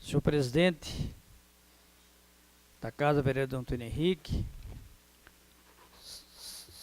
Senhor presidente da Casa, vereador Antônio Henrique,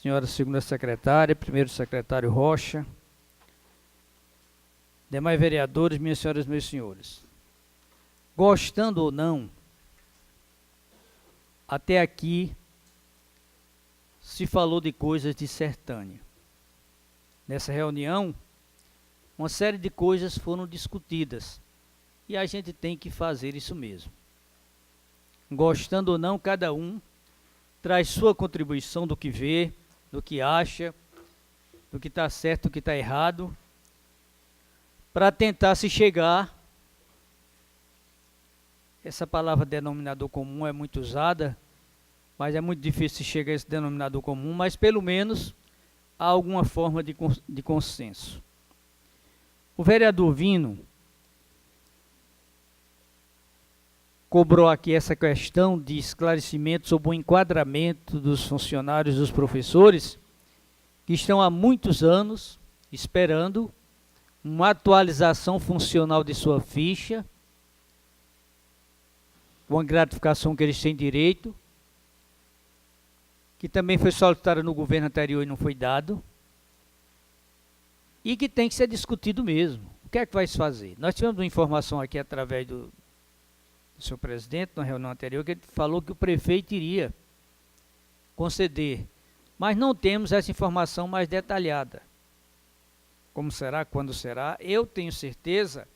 senhora segunda secretária, primeiro secretário Rocha, demais vereadores, minhas senhoras e meus senhores. Gostando ou não, até aqui se falou de coisas de Sertânia. Nessa reunião, uma série de coisas foram discutidas e a gente tem que fazer isso mesmo. Gostando ou não, cada um traz sua contribuição do que vê, do que acha, do que está certo, do que está errado, para tentar se chegar. Essa palavra denominador comum é muito usada, mas é muito difícil se chegar a esse denominador comum, mas pelo menos há alguma forma de consenso. O vereador Vino cobrou aqui essa questão de esclarecimento sobre o enquadramento dos funcionários, dos professores, que estão há muitos anos esperando uma atualização funcional de sua ficha, uma gratificação que eles têm direito, que também foi solicitada no governo anterior e não foi dado, e que tem que ser discutido mesmo. O que é que vai se fazer? Nós tivemos uma informação aqui através do senhor presidente, na reunião anterior, que ele falou que o prefeito iria conceder, mas não temos essa informação mais detalhada. Como será, quando será? Eu tenho certeza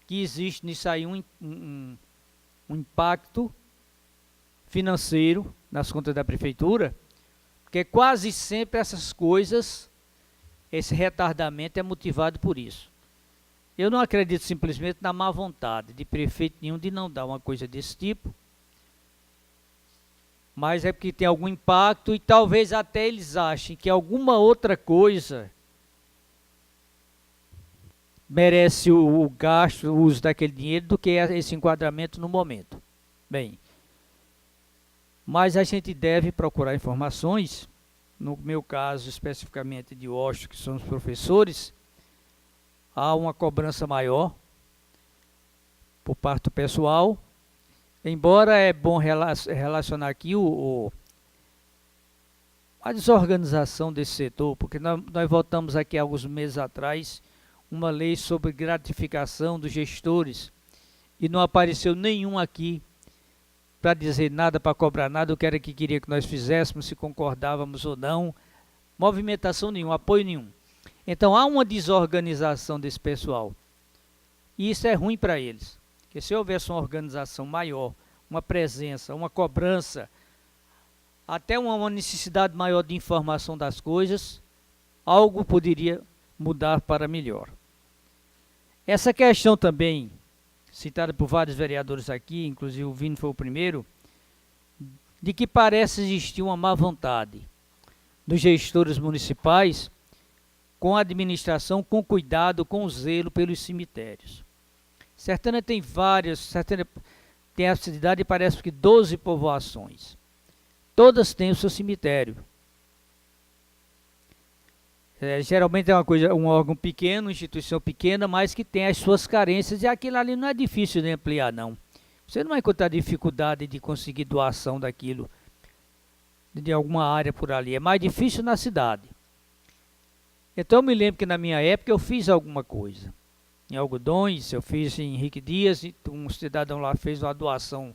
que existe nisso aí um impacto financeiro nas contas da prefeitura, porque quase sempre essas coisas, esse retardamento é motivado por isso. Eu não acredito simplesmente na má vontade de prefeito nenhum de não dar uma coisa desse tipo, mas é porque tem algum impacto e talvez até eles achem que alguma outra coisa merece o gasto, o uso daquele dinheiro do que esse enquadramento no momento. Bem, mas a gente deve procurar informações, no meu caso especificamente de Washington, que são os professores, há uma cobrança maior por parte do pessoal, embora é bom relacionar aqui a desorganização desse setor, porque nós votamos aqui há alguns meses atrás uma lei sobre gratificação dos gestores e não apareceu nenhum aqui para dizer nada, para cobrar nada, o que era que queria que nós fizéssemos, se concordávamos ou não, movimentação nenhuma, apoio nenhum. Então há uma desorganização desse pessoal, e isso é ruim para eles, porque se houvesse uma organização maior, uma presença, uma cobrança, até uma necessidade maior de informação das coisas, algo poderia mudar para melhor. Essa questão também, citada por vários vereadores aqui, inclusive o Vino foi o primeiro, de que parece existir uma má vontade dos gestores municipais com a administração, com cuidado, com zelo pelos cemitérios. Sertânia tem várias, Sertânia tem a cidade, parece que 12 povoações. Todas têm o seu cemitério. Geralmente é um órgão pequeno, uma instituição pequena, mas que tem as suas carências, e aquilo ali não é difícil de ampliar, não. Você não vai encontrar dificuldade de conseguir doação daquilo, de alguma área por ali. É mais difícil na cidade. Então eu me lembro que na minha época eu fiz alguma coisa. Em Algodões, eu fiz em Henrique Dias, um cidadão lá fez uma doação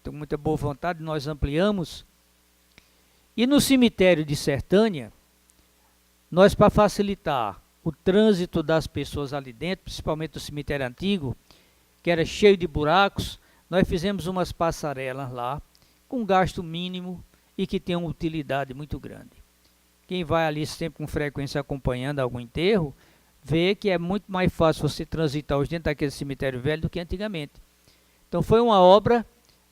com muita boa vontade, nós ampliamos. E no cemitério de Sertânia, nós, para facilitar o trânsito das pessoas ali dentro, principalmente do cemitério antigo, que era cheio de buracos, nós fizemos umas passarelas lá, com gasto mínimo e que tem uma utilidade muito grande. Quem vai ali sempre com frequência acompanhando algum enterro, vê que é muito mais fácil você transitar hoje dentro daquele cemitério velho do que antigamente. Então foi uma obra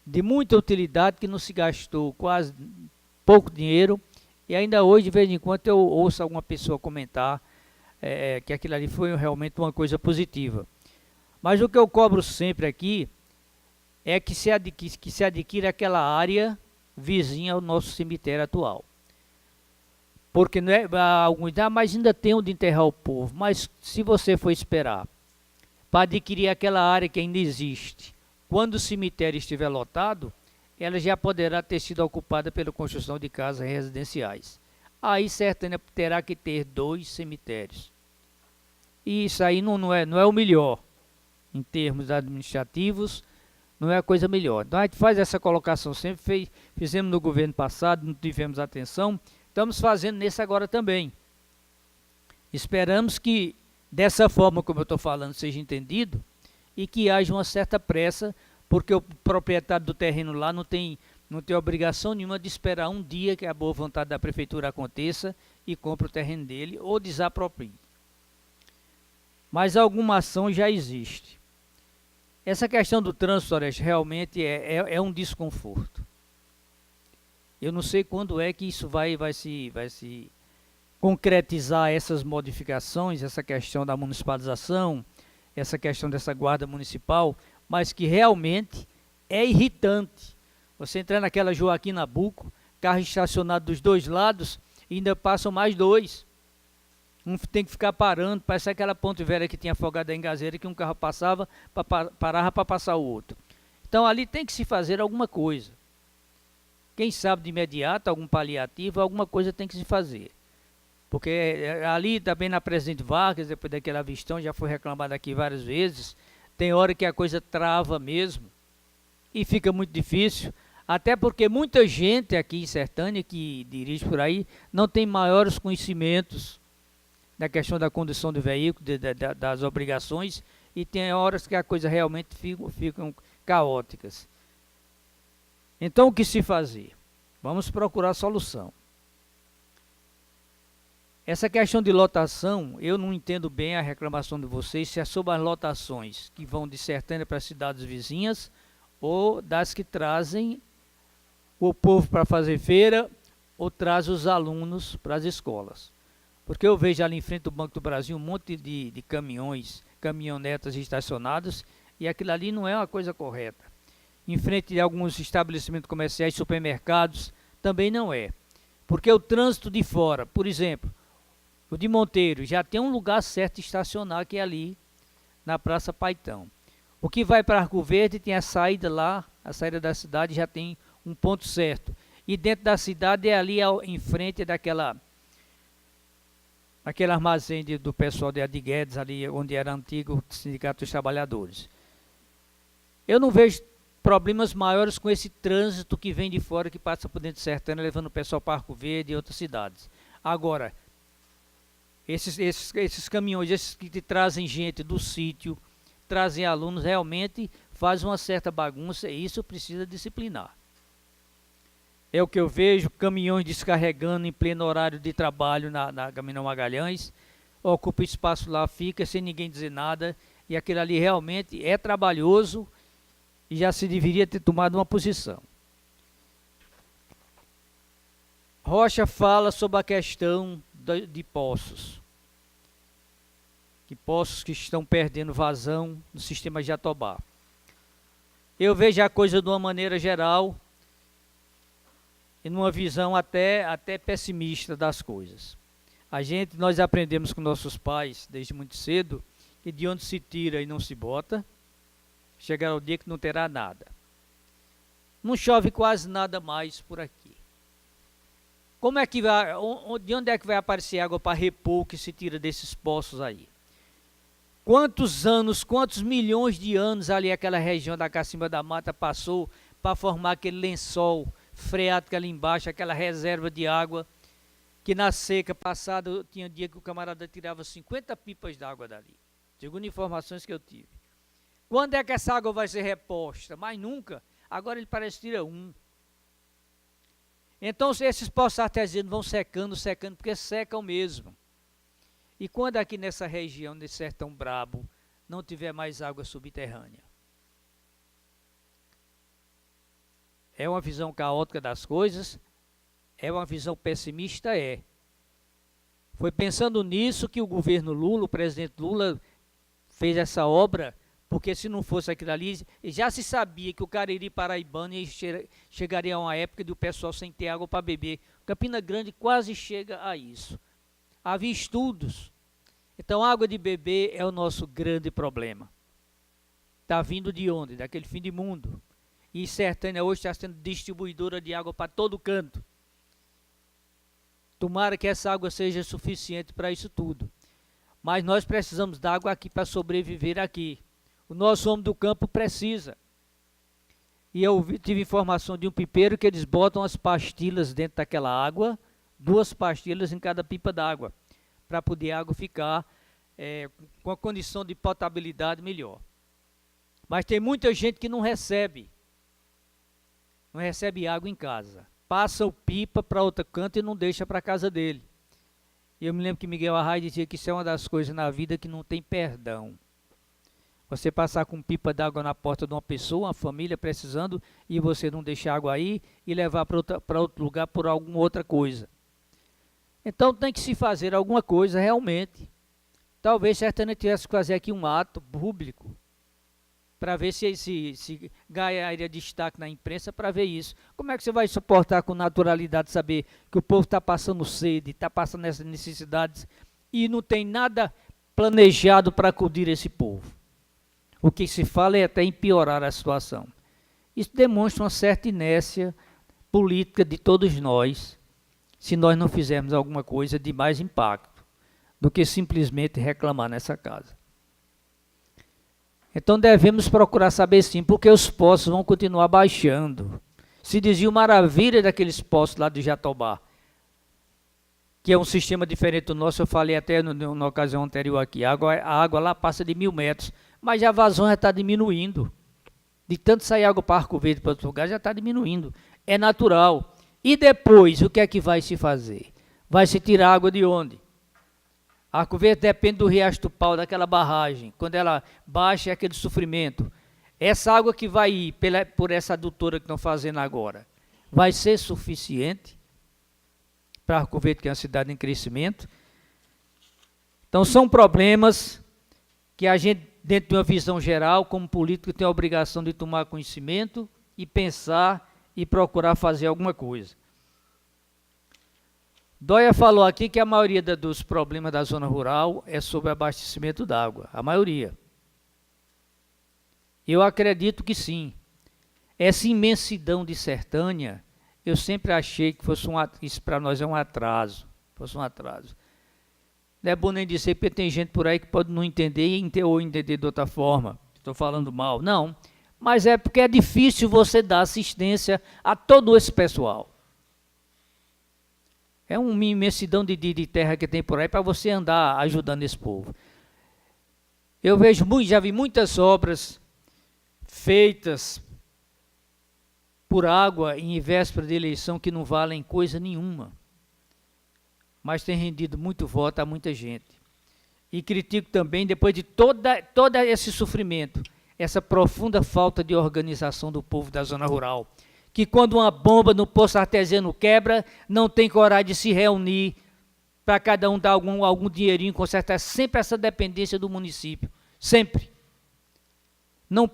de muita utilidade que não se gastou quase pouco dinheiro, e ainda hoje, de vez em quando, eu ouço alguma pessoa comentar que aquilo ali foi realmente uma coisa positiva. Mas o que eu cobro sempre aqui é que se adquira aquela área vizinha ao nosso cemitério atual. Porque não é, mas ainda tem onde enterrar o povo. Mas se você for esperar para adquirir aquela área que ainda existe. Quando o cemitério estiver lotado, ela já poderá ter sido ocupada pela construção de casas residenciais. Aí Sertânia terá que ter 2 cemitérios. E isso aí não é o melhor, em termos administrativos, não é a coisa melhor. Então a gente faz essa colocação, sempre fizemos no governo passado, não tivemos atenção, estamos fazendo nesse agora também. Esperamos que dessa forma como eu estou falando seja entendido e que haja uma certa pressa, porque o proprietário do terreno lá não tem obrigação nenhuma de esperar um dia que a boa vontade da prefeitura aconteça e compre o terreno dele ou desaproprie. Mas alguma ação já existe. Essa questão do trânsito, Oreste, realmente é um desconforto. Eu não sei quando é que isso vai se concretizar, essas modificações, essa questão da municipalização, essa questão dessa guarda municipal, mas que realmente é irritante. Você entrar naquela Joaquim Nabuco, carro estacionado dos 2 lados, e ainda passam mais 2. Um tem que ficar parando, parece aquela ponte velha que tinha afogada em Gazeira, que um carro passava, parava para passar o outro. Então ali tem que se fazer alguma coisa. Quem sabe de imediato, algum paliativo, alguma coisa tem que se fazer. Porque ali também na Presidente Vargas, depois daquele avistão, já foi reclamado aqui várias vezes, tem hora que a coisa trava mesmo e fica muito difícil, até porque muita gente aqui em Sertânia, que dirige por aí, não tem maiores conhecimentos da questão da condução do veículo, das obrigações, e tem horas que a coisa realmente ficam caóticas. Então o que se fazer? Vamos procurar solução. Essa questão de lotação, eu não entendo bem a reclamação de vocês, se é sobre as lotações que vão de Sertânia para as cidades vizinhas, ou das que trazem o povo para fazer feira, ou traz os alunos para as escolas. Porque eu vejo ali em frente do Banco do Brasil um monte de caminhões, caminhonetas estacionadas, e aquilo ali não é uma coisa correta. Em frente de alguns estabelecimentos comerciais, supermercados, também não é. Porque o trânsito de fora, por exemplo, o de Monteiro, já tem um lugar certo de estacionar, que é ali na Praça Paitão. O que vai para Arco Verde tem a saída lá, a saída da cidade já tem um ponto certo. E dentro da cidade é ali em frente aquele armazém do pessoal de Adi Guedes, ali onde era antigo Sindicato dos Trabalhadores. Eu não vejo problemas maiores com esse trânsito que vem de fora, que passa por dentro de Sertânia, levando o pessoal para Arco Verde e outras cidades. Agora, esses caminhões, esses que te trazem gente do sítio, trazem alunos, realmente fazem uma certa bagunça, e isso precisa disciplinar. É o que eu vejo, caminhões descarregando em pleno horário de trabalho na Caminhão Magalhães, ocupa espaço lá, fica sem ninguém dizer nada, e aquilo ali realmente é trabalhoso e já se deveria ter tomado uma posição. Rocha fala sobre a questão de poços. Que poços que estão perdendo vazão no sistema de Jatobá. Eu vejo a coisa de uma maneira geral e numa visão até pessimista das coisas. Nós aprendemos com nossos pais, desde muito cedo, que de onde se tira e não se bota, chegará o dia que não terá nada. Não chove quase nada mais por aqui. Como é que de onde é que vai aparecer água para repor o que se tira desses poços aí? Quantos anos, quantos milhões de anos ali aquela região da Cacimba da Mata passou para formar aquele lençol freático ali embaixo, aquela reserva de água, que na seca passada tinha dia que o camarada tirava 50 pipas d'água dali, segundo informações que eu tive. Quando é que essa água vai ser reposta? Mas nunca. Agora ele parece que tira um. Então esses poços artesianos vão secando, porque secam mesmo. E quando aqui nessa região, nesse sertão brabo, não tiver mais água subterrânea? É uma visão caótica das coisas? É uma visão pessimista? É. Foi pensando nisso que o governo Lula, o presidente Lula, fez essa obra, porque se não fosse aquilo ali, já se sabia que o Cariri paraibano chegaria a uma época de o pessoal sem ter água para beber. Campina Grande quase chega a isso. Havia estudos. Então, água de beber é o nosso grande problema. está vindo de onde? Daquele fim de mundo. E Sertânia hoje está sendo distribuidora de água para todo canto. Tomara que essa água seja suficiente para isso tudo. Mas nós precisamos da água aqui para sobreviver aqui. O nosso homem do campo precisa. E eu tive informação de um pipeiro que eles botam as pastilhas dentro daquela água, 2 pastilhas em cada pipa d'água, para poder a água ficar com a condição de potabilidade melhor. Mas tem muita gente que não recebe água em casa. Passa o pipa para outro canto e não deixa para a casa dele. E eu me lembro que Miguel Arraes dizia que isso é uma das coisas na vida que não tem perdão. Você passar com pipa d'água na porta de uma pessoa, uma família precisando, e você não deixar água aí e levar para outro lugar por alguma outra coisa. Então tem que se fazer alguma coisa realmente. Talvez Sertânia tivesse que fazer aqui um ato público para ver se ganharia destaque na imprensa para ver isso. Como é que você vai suportar com naturalidade saber que o povo está passando sede, está passando essas necessidades e não tem nada planejado para acudir esse povo? O que se fala é até em piorar a situação. Isso demonstra uma certa inércia política de todos nós, se nós não fizermos alguma coisa de mais impacto do que simplesmente reclamar nessa casa. Então devemos procurar saber sim, porque os poços vão continuar baixando. Se dizia maravilha daqueles poços lá de Jatobá, que é um sistema diferente do nosso. Eu falei até na ocasião anterior aqui, a água lá passa de 1000 metros, mas a vazão já está diminuindo. De tanto sair água para Arco Verde para outros lugares, já está diminuindo. É natural. E depois, o que é que vai se fazer? Vai se tirar água de onde? Arco Verde depende do Riacho do Pau, daquela barragem. Quando ela baixa, é aquele sofrimento. Essa água que vai ir por essa adutora que estão fazendo agora, vai ser suficiente para Arco Verde, que é uma cidade em crescimento? Então são problemas que a gente, dentro de uma visão geral, como político, tem a obrigação de tomar conhecimento e pensar e procurar fazer alguma coisa. Dóia falou aqui que a maioria dos problemas da zona rural é sobre abastecimento d'água, a maioria. Eu acredito que sim. Essa imensidão de Sertânia, eu sempre achei que fosse isso para nós é um atraso, fosse um atraso. Não é bom nem dizer, porque tem gente por aí que pode não entender ou entender de outra forma. Estou falando mal. Não, mas é porque é difícil você dar assistência a todo esse pessoal. É uma imensidão de terra que tem por aí para você andar ajudando esse povo. Eu já vi muitas obras feitas por água em véspera de eleição que não valem coisa nenhuma. Mas tem rendido muito voto a muita gente. E critico também, depois de todo esse sofrimento, essa profunda falta de organização do povo da zona rural, que quando uma bomba no poço artesiano quebra, não tem coragem de se reunir para cada um dar algum dinheirinho, consertar sempre essa dependência do município, sempre. Não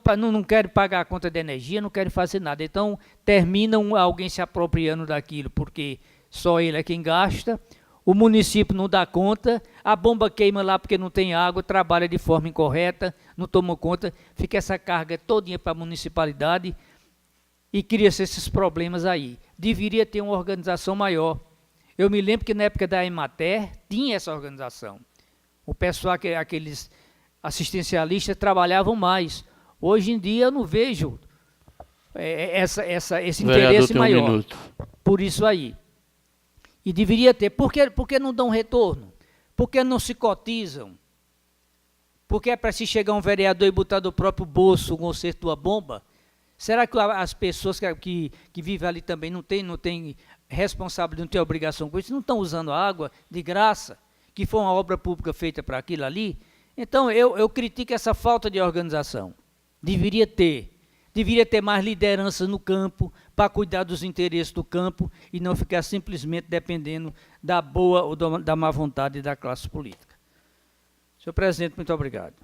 querem pagar a conta de energia, não querem fazer nada. Então, terminam alguém se apropriando daquilo, porque só ele é quem gasta, o município não dá conta, a bomba queima lá porque não tem água, trabalha de forma incorreta, não toma conta, fica essa carga todinha para a municipalidade e cria-se esses problemas aí. Deveria ter uma organização maior. Eu me lembro que na época da Emater tinha essa organização. O pessoal, aqueles assistencialistas, trabalhavam mais. Hoje em dia eu não vejo esse interesse maior por isso aí. E deveria ter. Por que não dão retorno? Por que não se cotizam? Porque é para se chegar um vereador e botar do próprio bolso o conserto de uma bomba? Será que as pessoas que vivem ali também não têm responsabilidade, não têm obrigação com isso? Não estão usando a água de graça, que foi uma obra pública feita para aquilo ali? Então eu critico essa falta de organização. Deveria ter mais liderança no campo para cuidar dos interesses do campo e não ficar simplesmente dependendo da boa ou da má vontade da classe política. Senhor presidente, muito obrigado.